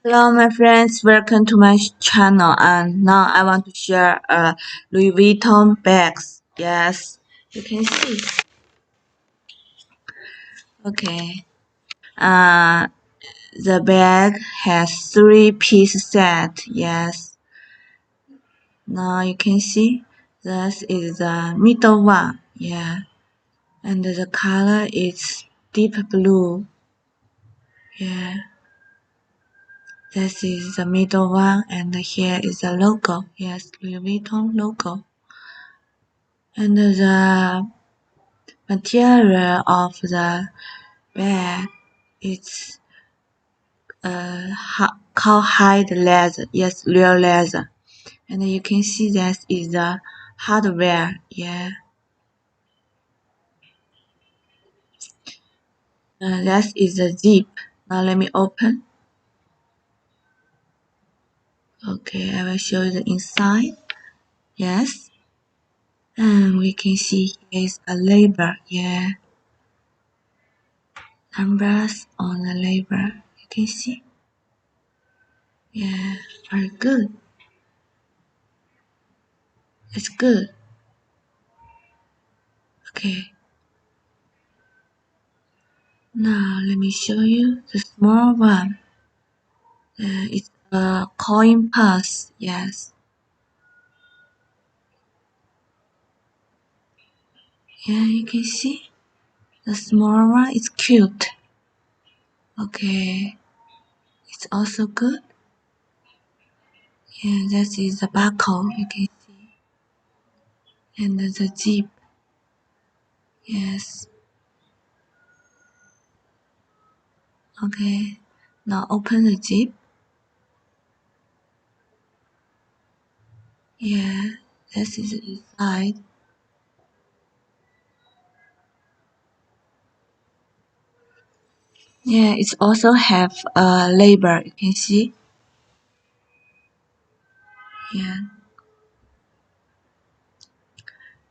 Hello my friends, welcome to my channel, and now I want to share Louis Vuitton bags. Yes, you can see. Okay. Uh the bag has 3-piece set. Yes. Now you can see this is the middle one. Yeah. And the color is deep blue. Yeah. This is the middle one, and here is the logo. Yes, Louis Vuitton logo. And the material of the bag is cowhide leather. Yes, real leather. And you can see that is the hardware. Yeah. That is the zip. Now let me open. Okay, I will show you the inside. Yes. And we can see here is a label. Yeah. Numbers on the label. You can see. Yeah, very good. It's good. Okay. Now let me show you the small one. It's a coin purse. Yes. Yeah, you can see the small one is cute. Okay. It's also good. Yeah, that is the barcode. You can see. And the zip. Yes. Okay. Now open the zip. Yeah, this is inside. Yeah, it also have a label. You can see. Yeah.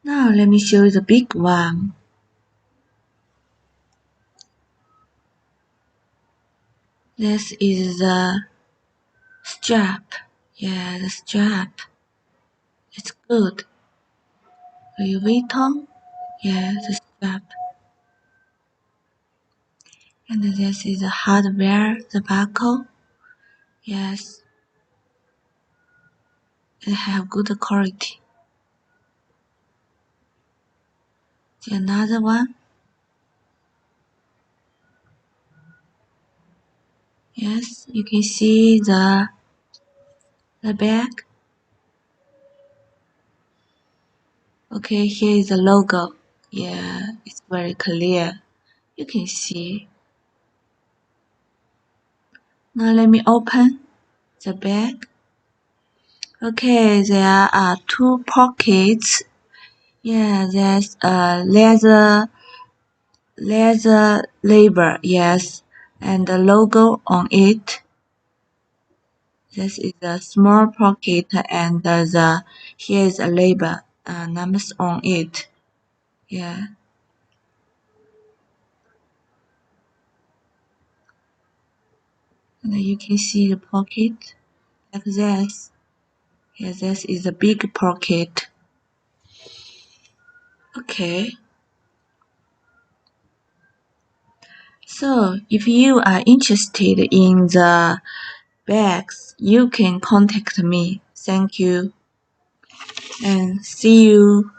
Now let me show you the big one. This is the strap. Yeah, the strap. It's good. Louis Vuitton. Yeah, the strap. And this is the hardware, the buckle. Yes. It have good quality. Another one. Yes, you can see the bag. Okay, here is the logo. Yeah, it's very clear. You can see. Now let me open the bag. Okay, there are 2 pockets. Yeah, there's a leather label, yes, and the logo on it. This is a small pocket, and here is a label, numbers on it. Yeah. And you can see the pocket like this. Yeah, this is a big pocket. Okay. So if you are interested in the bags, you can contact me. Thank you and see you.